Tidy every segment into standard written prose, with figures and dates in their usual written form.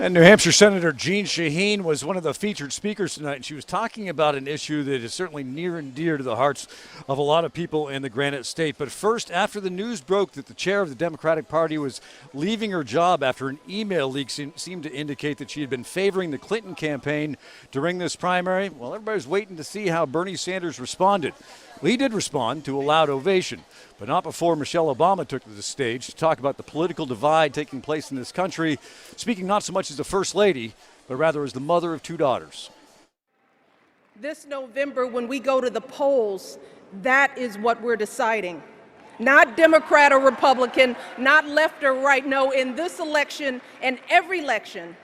And New Hampshire Senator Jeanne Shaheen was one of the featured speakers tonight, and she was talking about an issue that is certainly near and dear to the hearts of a lot of people in the Granite State. But first, after the news broke that the chair of the Democratic Party was leaving her job after an email leak seemed to indicate that she had been favoring the Clinton campaign during this primary, well, everybody's waiting to see how Bernie Sanders responded. Well, he did respond to a loud ovation, but not before Michelle Obama took to the stage to talk about the political divide taking place in this country, speaking not so much as the First Lady, but rather as the mother of two daughters. This November, when we go to the polls, that is what we're deciding. Not Democrat or Republican, not left or right. No, in this election and every election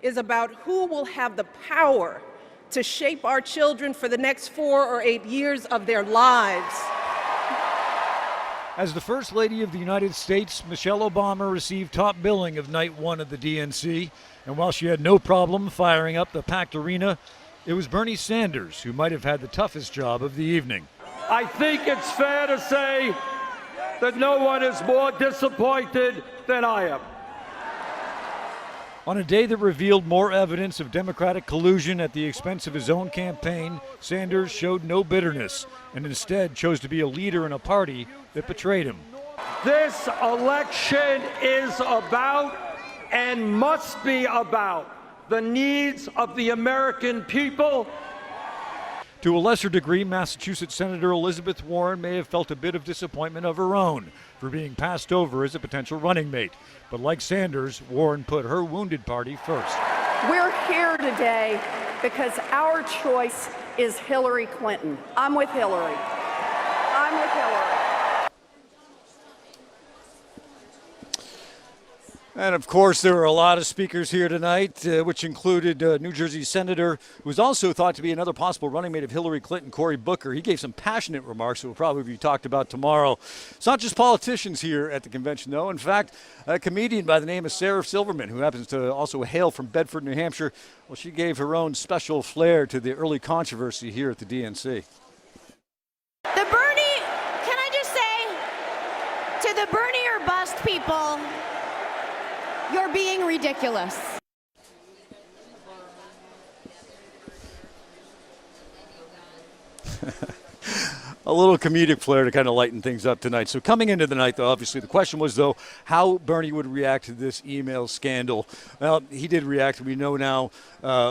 is about who will have the power to shape our children for the next 4 or 8 years of their lives. As the First Lady of the United States, Michelle Obama received top billing of night one of the DNC. And while she had no problem firing up the packed arena, it was Bernie Sanders who might have had the toughest job of the evening. I think it's fair to say that no one is more disappointed than I am. On a day that revealed more evidence of Democratic collusion at the expense of his own campaign, Sanders showed no bitterness and instead chose to be a leader in a party that betrayed him. This election is about and must be about the needs of the American people. To a lesser degree, Massachusetts Senator Elizabeth Warren may have felt a bit of disappointment of her own for being passed over as a potential running mate. But like Sanders, Warren put her wounded party first. We're here today because our choice is Hillary Clinton. I'm with Hillary. I'm with Hillary. And of course, there were a lot of speakers here tonight, which included New Jersey Senator, who was also thought to be another possible running mate of Hillary Clinton, Cory Booker. He gave some passionate remarks that will probably be talked about tomorrow. It's not just politicians here at the convention, though. In fact, a comedian by the name of Sarah Silverman, who happens to also hail from Bedford, New Hampshire, well, she gave her own special flair to the early controversy here at the DNC. The Bernie, can I just say, to the Bernie or bust people, you're being ridiculous. A little comedic flair to kind of lighten things up tonight. So coming into the night, though, obviously the question was, though, how Bernie would react to this email scandal. Well, he did react. We know now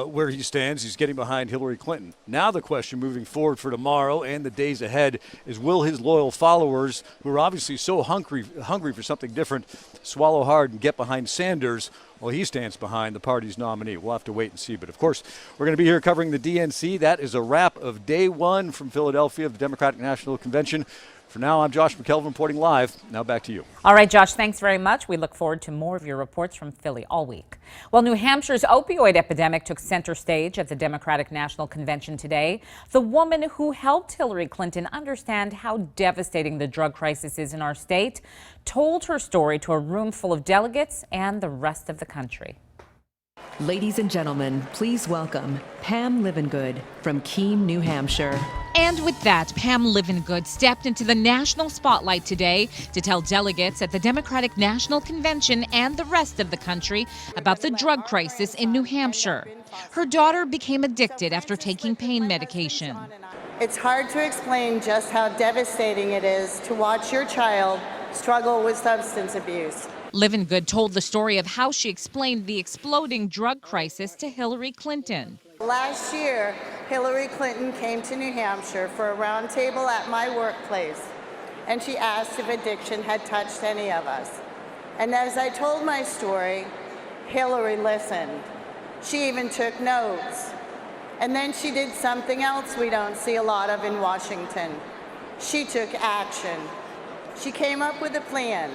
where he stands. He's getting behind Hillary Clinton. Now the question moving forward for tomorrow and the days ahead is, will his loyal followers, who are obviously so hungry for something different, swallow hard and get behind Sanders? Well, he stands behind the party's nominee. We'll have to wait and see. But, of course, we're going to be here covering the DNC. That is a wrap of day one from Philadelphia of the Democratic National Convention. For now, I'm Josh McKelvin reporting live. Now back to you. All right, Josh, thanks very much. We look forward to more of your reports from Philly all week. Well, New Hampshire's opioid epidemic took center stage at the Democratic National Convention today. The woman who helped Hillary Clinton understand how devastating the drug crisis is in our state told her story to a room full of delegates and the rest of the country. Ladies and gentlemen, please welcome Pam Livengood from Keene, New Hampshire. And with that, Pam Livengood stepped into the national spotlight today to tell delegates at the Democratic National Convention and the rest of the country about the drug crisis in New Hampshire. Her daughter became addicted after taking pain medication. It's hard to explain just how devastating it is to watch your child struggle with substance abuse. Livengood told the story of how she explained the exploding drug crisis to Hillary Clinton. Last year, Hillary Clinton came to New Hampshire for a roundtable at my workplace, and she asked if addiction had touched any of us. And as I told my story, Hillary listened. She even took notes. And then she did something else we don't see a lot of in Washington. She took action. She came up with a plan,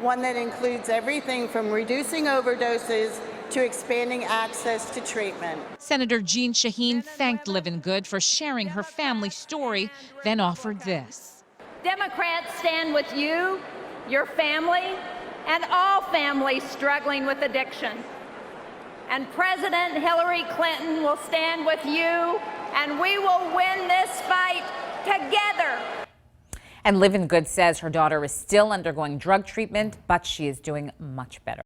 one that includes everything from reducing overdoses to expanding access to treatment. Senator Jeanne Shaheen thanked Livengood for sharing her family story, then offered this. Democrats stand with you, your family, and all families struggling with addiction. And President Hillary Clinton will stand with you, and we will win this fight together. And Livengood says her daughter is still undergoing drug treatment, but she is doing much better.